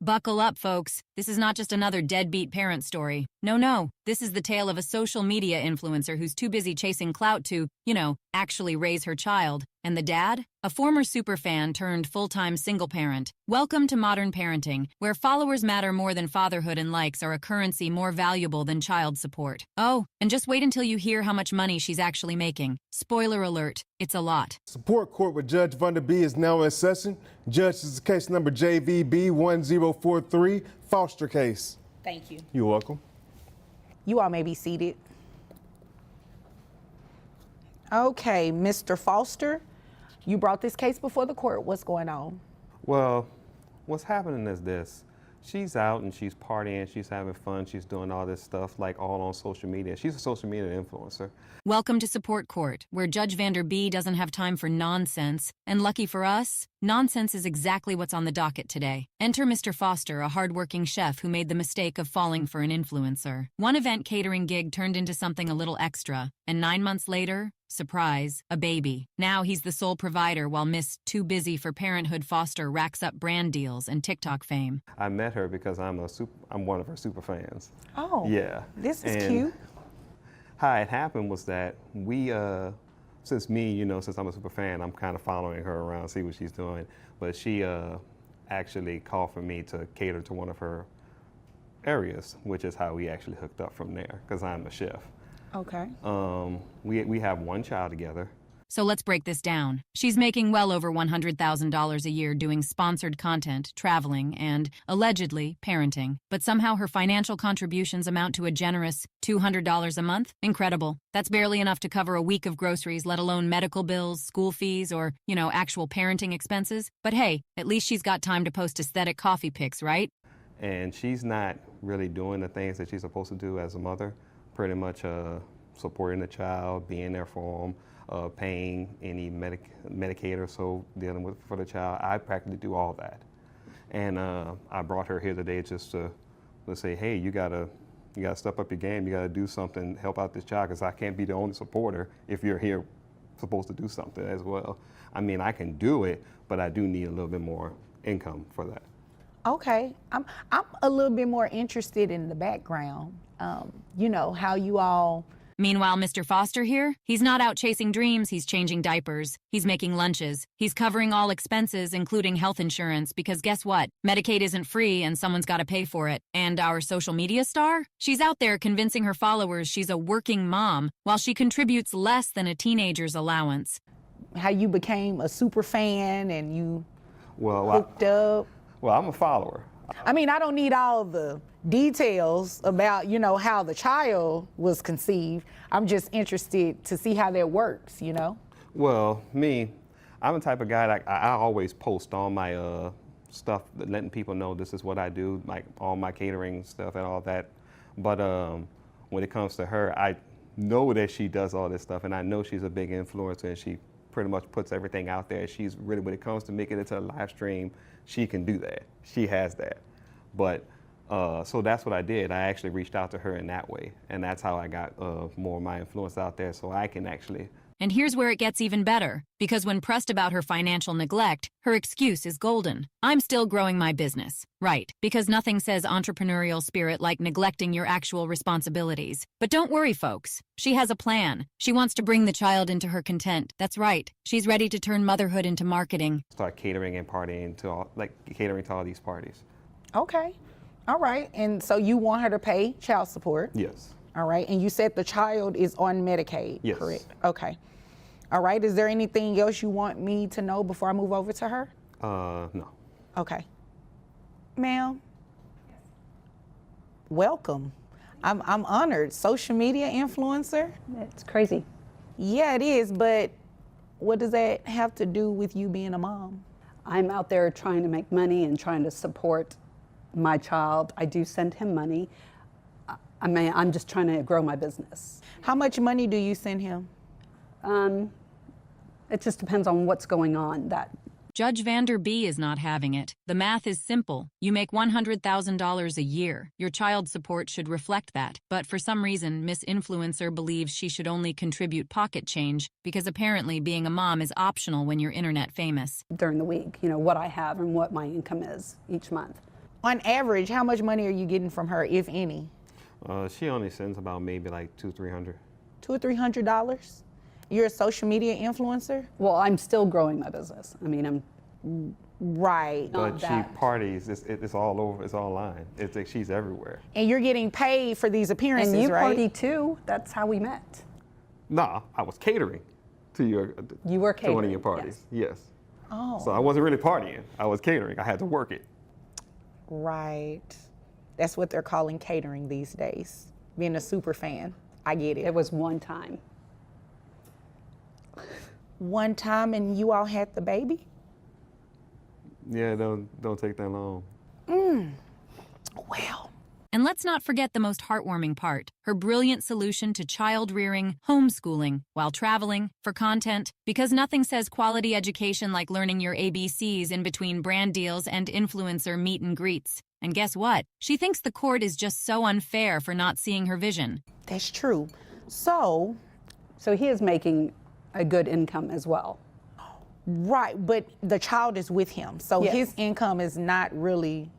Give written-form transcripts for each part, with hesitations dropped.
Buckle up, folks. This is not just another deadbeat parent story. No. This is the tale of a social media influencer who's too busy chasing clout to, actually raise her child. And the dad? A former superfan turned full-time single parent. Welcome to modern parenting, where followers matter more than fatherhood and likes are a currency more valuable than child support. Oh, and just wait until you hear how much money she's actually making. Spoiler alert, it's a lot. Support court with Judge Vanderby is now in session. Judge, this is case number JVB 1043, foster case. Thank you. You're welcome. You all may be seated. Okay, Mr. Foster, you brought this case before the court. What's going on? Well, what's happening is this. She's out and she's partying, she's having fun, she's doing all this stuff like all on social media. She's a social media influencer. Welcome to Support Court, where Judge Vanderby doesn't have time for nonsense. And lucky for us, nonsense is exactly what's on the docket today. Enter Mr. Foster, a hardworking chef who made the mistake of falling for an influencer. One event catering gig turned into something a little extra, and 9 months later, surprise, a baby. Now he's the sole provider while Miss Too Busy for Parenthood Foster racks up brand deals and TikTok fame. I met her because I'm one of her super fans. Oh, yeah. This is cute. How it happened was that we, since I'm a super fan, I'm kind of following her around, see what she's doing. But she actually called for me to cater to one of her areas, which is how we actually hooked up from there, because I'm a chef. Okay. We have one child together. So let's break this down. She's making well over $100,000 a year doing sponsored content, traveling, and, allegedly, parenting. But somehow her financial contributions amount to a generous $200 a month? Incredible. That's barely enough to cover a week of groceries, let alone medical bills, school fees, or, actual parenting expenses. But hey, at least she's got time to post aesthetic coffee pics, right? And she's not really doing the things that she's supposed to do as a mother. Pretty much supporting the child, being there for them, paying any Medicaid or so dealing with for the child. I practically do all that. And I brought her here today just to let's say, hey, you gotta step up your game. You gotta do something, help out this child, because I can't be the only supporter if you're here supposed to do something as well. I mean, I can do it, but I do need a little bit more income for that. Okay, I'm a little bit more interested in the background. How you all. Meanwhile, Mr. Foster here, he's not out chasing dreams, he's changing diapers. He's making lunches. He's covering all expenses, including health insurance, because guess what? Medicaid isn't free and someone's got to pay for it. And our social media star? She's out there convincing her followers she's a working mom, while she contributes less than a teenager's allowance. How you became a super fan and you hooked up. Well, I'm a follower. I mean, I don't need all the details about, how the child was conceived. I'm just interested to see how that works, Well, I'm the type of guy that I always post all my stuff, letting people know this is what I do, like all my catering stuff and all that. But when it comes to her, I know that she does all this stuff, and I know she's a big influencer, and she pretty much puts everything out there. She's really, when it comes to making it to a live stream, she can do that. She has that. But so that's what I did. I actually reached out to her in that way, and that's how I got more of my influence out there, so I can actually. And here's where it gets even better, because when pressed about her financial neglect, her excuse is golden. I'm still growing my business. Right, because nothing says entrepreneurial spirit like neglecting your actual responsibilities. But don't worry, folks. She has a plan. She wants to bring the child into her content. That's right. She's ready to turn motherhood into marketing. Start catering and partying catering to all these parties. Okay. All right. And so you want her to pay child support? Yes. All right. And you said the child is on Medicaid, yes. Correct? Okay. All right. Is there anything else you want me to know before I move over to her? No. Okay. Ma'am? Welcome. I'm honored. Social media influencer? It's crazy. Yeah, it is. But what does that have to do with you being a mom? I'm out there trying to make money and trying to support my child. I do send him money. I'm just trying to grow my business. How much money do you send him? It just depends on what's going on. Judge Vanderby is not having it. The math is simple. You make $100,000 a year. Your child support should reflect that. But for some reason, Miss Influencer believes she should only contribute pocket change because apparently being a mom is optional when you're internet famous. During the week, what I have and what my income is each month. On average, how much money are you getting from her, if any? She only sends about maybe like $200-300. $200 or $300? You're a social media influencer? Well, I'm still growing my business. I mean, I'm Right. Not But that. she parties. It's all over. It's online. It's like she's everywhere. And you're getting paid for these appearances, and you right? party too. That's how we met. Nah, I was catering to your. You were to one of your catering, parties. Yes. Oh. So I wasn't really partying. I was catering. I had to work it. Right. That's what they're calling catering these days. Being a super fan. I get It it. was one time. One time and you all had the baby? Yeah, don't take that long. Well. And let's not forget the most heartwarming part, her brilliant solution to child rearing, homeschooling, while traveling, for content, because nothing says quality education like learning your ABCs in between brand deals and influencer meet and greets. And guess what? She thinks the court is just so unfair for not seeing her vision. That's true. So, So he is making a good income as well. right, but the child is with him. So Yes. his income is not really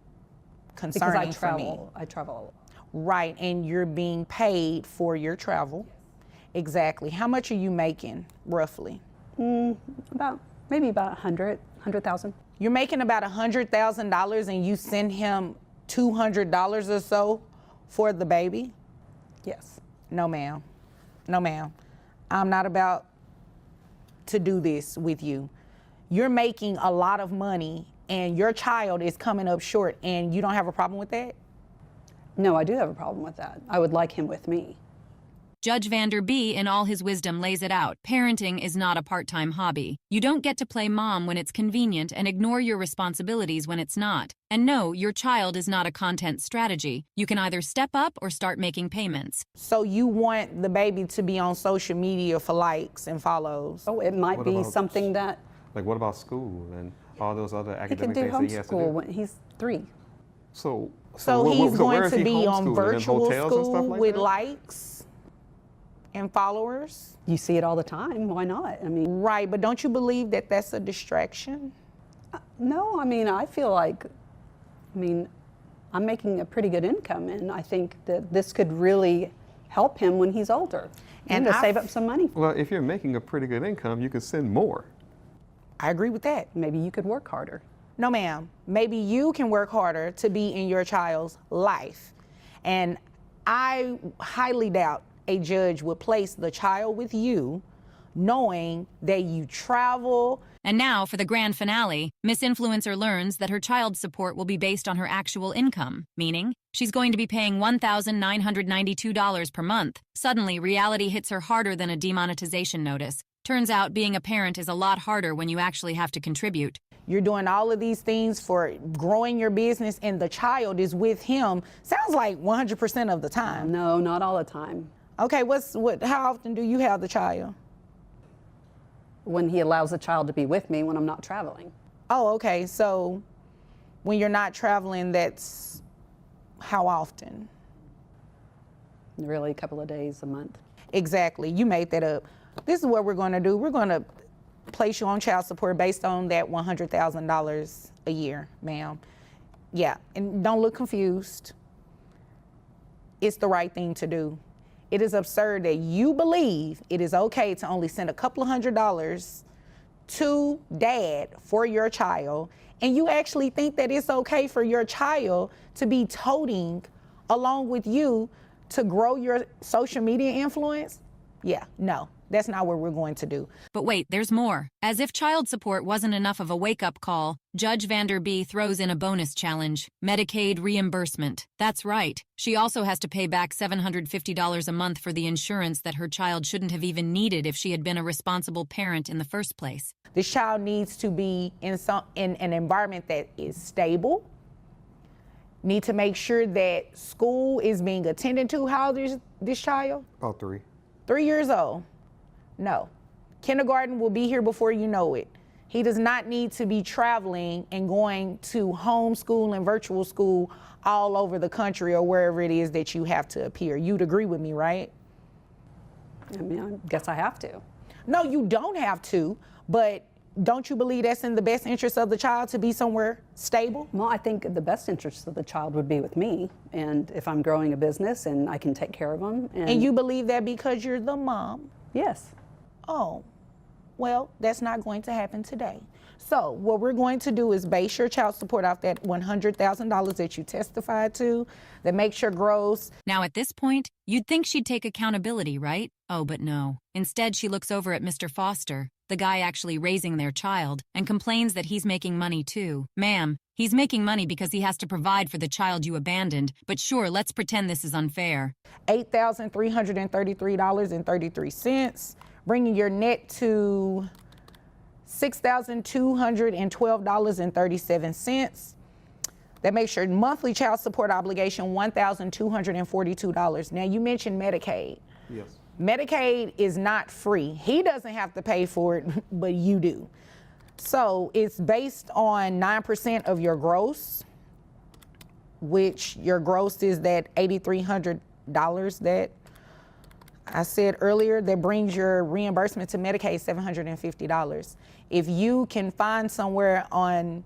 Because concerning I for me. travel. I travel. Right, and you're being paid for your travel. Exactly. How much are you making, roughly? Maybe about 100,000. You're making about $100,000 and you send him $200 or so for the baby? Yes. No, ma'am. No, ma'am. I'm not about to do this with you. You're making a lot of money and your child is coming up short and you don't have a problem with that? No, I do have a problem with that. I would like him with me. Judge Vander B, in all his wisdom, lays it out. Parenting is not a part-time hobby. You don't get to play mom when it's convenient and ignore your responsibilities when it's not. And no, your child is not a content strategy. You can either step up or start making payments. So you want the baby to be on social media for likes and follows? Oh, it might What be about- something that Like, what about school and all those other he academic can do things that he has to homeschool do? when he's 3. So So where he's is going to he be on homeschooling? In virtual hotels and stuff school like with that? likes and followers? You see it all the time. Why not? I mean, Right, but don't you believe that that's a distraction? no, I mean, I feel like, I'm making a pretty good income, and I think that this could really help him when he's older and to I save up some money. Well, if you're making a pretty good income, you can send more. I agree with that. Maybe you could work harder. No, ma'am. Maybe you can work harder to be in your child's life. And I highly doubt a judge would place the child with you knowing that you travel. And now, for the grand finale, Miss Influencer learns that her child support will be based on her actual income, meaning she's going to be paying $1,992 per month. Suddenly, reality hits her harder than a demonetization notice. Turns out being a parent is a lot harder when you actually have to contribute. You're doing all of these things for growing your business and the child is with him. Sounds like 100% of the time. No, not all the time. Okay, how often do you have the child? When he allows the child to be with me when I'm not traveling. Oh, okay. So when you're not traveling, that's how often? Really, a couple of days a month. Exactly. You made that up. This is what we're going to do. We're going to place you on child support based on that $100,000 a year, ma'am. Yeah, and don't look confused. It's the right thing to do. It is absurd that you believe it is okay to only send a couple of $100s to dad for your child, and you actually think that it's okay for your child to be toting along with you to grow your social media influence? Yeah, no. That's not what we're going to do. But wait, there's more. As if child support wasn't enough of a wake-up call, Judge Vander B throws in a bonus challenge, Medicaid reimbursement. That's right. She also has to pay back $750 a month for the insurance that her child shouldn't have even needed if she had been a responsible parent in the first place. This child needs to be in an environment that is stable. Need to make sure that school is being attended to. How old is this child? About 3. 3 years old. No. Kindergarten will be here before you know it. He does not need to be traveling and going to homeschool and virtual school all over the country or wherever it is that you have to appear. You'd agree with me, right? I guess I have to. No, you don't have to, but don't you believe that's in the best interest of the child to be somewhere stable? Well, I think the best interest of the child would be with me, and if I'm growing a business and I can take care of them. And you believe that because you're the mom? Yes. Oh, well, that's not going to happen today. So what we're going to do is base your child support off that $100,000 that you testified to, that makes your gross. Now, at this point, you'd think she'd take accountability, right? Oh, but no. Instead, she looks over at Mr. Foster, the guy actually raising their child, and complains that he's making money too. Ma'am, he's making money because he has to provide for the child you abandoned, but sure, let's pretend this is unfair. $8,333.33, bringing your net to $6,212.37. That makes your monthly child support obligation $1,242. Now, you mentioned Medicaid. Yes. Medicaid is not free. He doesn't have to pay for it, but you do. So it's based on 9% of your gross, which your gross is that $8,300 that I said earlier, that brings your reimbursement to Medicaid $750. If you can find somewhere on,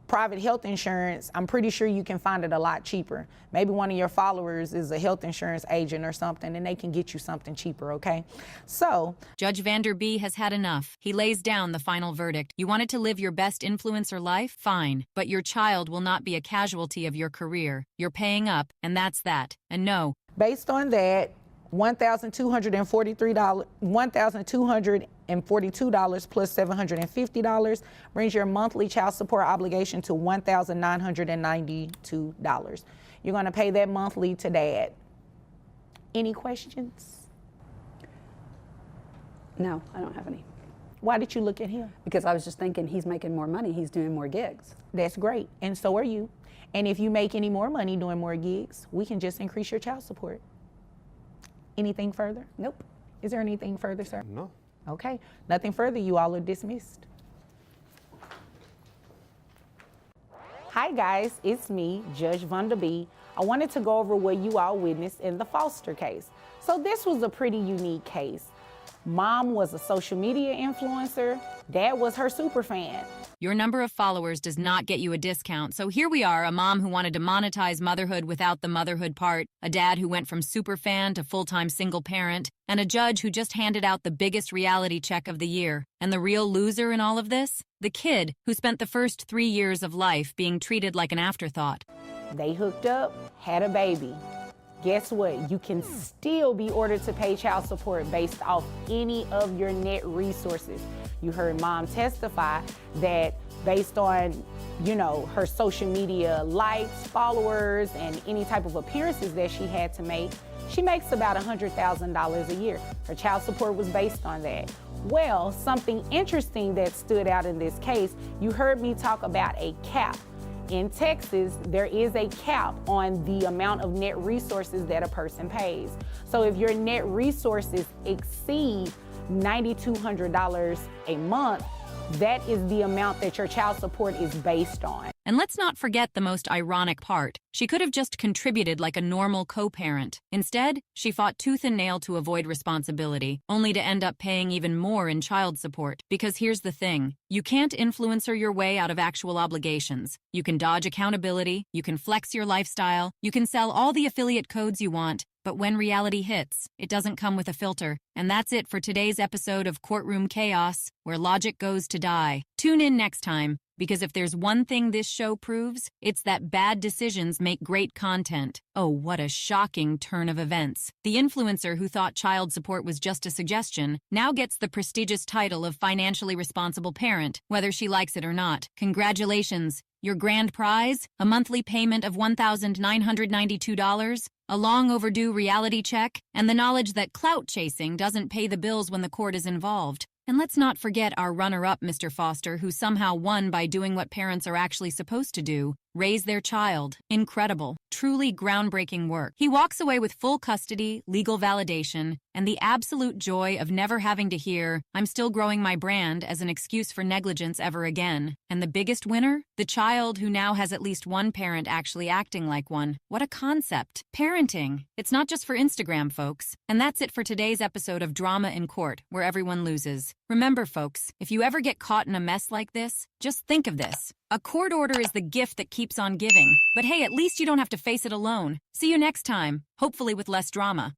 private health insurance, I'm pretty sure you can find it a lot cheaper. Maybe one of your followers is a health insurance agent or something, and they can get you something cheaper, okay? So Judge Vanderby has had enough. He lays down the final verdict. You wanted to live your best influencer life? Fine. But your child will not be a casualty of your career. You're paying up, and that's that. And no. Based on that, $1,242 plus $750 brings your monthly child support obligation to $1,992. You're going to pay that monthly to Dad. Any questions? No, I don't have any. Why did you look at him? Because I was just thinking he's making more money, he's doing more gigs. That's great, and so are you. And if you make any more money doing more gigs, we can just increase your child support. Anything further? Nope. Is there anything further, sir? No. Okay, nothing further. You all are dismissed. Hi guys, it's me, Judge Vanderby. I wanted to go over what you all witnessed in the Foster case. So this was a pretty unique case. Mom was a social media influencer. Dad was her super fan. Your number of followers does not get you a discount. So here we are, a mom who wanted to monetize motherhood without the motherhood part, a dad who went from super fan to full-time single parent, and a judge who just handed out the biggest reality check of the year. And the real loser in all of this? The kid who spent the first 3 years of life being treated like an afterthought. They hooked up, had a baby. Guess what? You can still be ordered to pay child support based off any of your net resources. You heard Mom testify that based on, her social media likes, followers, and any type of appearances that she had to make, she makes about $100,000 a year. Her child support was based on that. Well, something interesting that stood out in this case, you heard me talk about a cap. In Texas, there is a cap on the amount of net resources that a person pays. So if your net resources exceed $9,200 a month, that is the amount that your child support is based on. And let's not forget the most ironic part. She could have just contributed like a normal co-parent. Instead, she fought tooth and nail to avoid responsibility, only to end up paying even more in child support. Because here's the thing. You can't influencer your way out of actual obligations. You can dodge accountability, you can flex your lifestyle, you can sell all the affiliate codes you want, but when reality hits, it doesn't come with a filter. And that's it for today's episode of Courtroom Chaos, where logic goes to die. Tune in next time, because if there's one thing this show proves, it's that bad decisions make great content. Oh, what a shocking turn of events. The influencer who thought child support was just a suggestion now gets the prestigious title of financially responsible parent, whether she likes it or not. Congratulations. Your grand prize? A monthly payment of $1,992? A long overdue reality check? And the knowledge that clout chasing doesn't pay the bills when the court is involved. And let's not forget our runner-up, Mr. Foster, who somehow won by doing what parents are actually supposed to do, raise their child. Incredible, truly groundbreaking work. He walks away with full custody, legal validation, and the absolute joy of never having to hear, "I'm still growing my brand," as an excuse for negligence ever again. And the biggest winner? The child who now has at least one parent actually acting like one. What a concept. Parenting. It's not just for Instagram, folks. And that's it for today's episode of Drama in Court, where everyone loses. Remember, folks, if you ever get caught in a mess like this, just think of this. A court order is the gift that keeps on giving. But hey, at least you don't have to face it alone. See you next time, hopefully with less drama.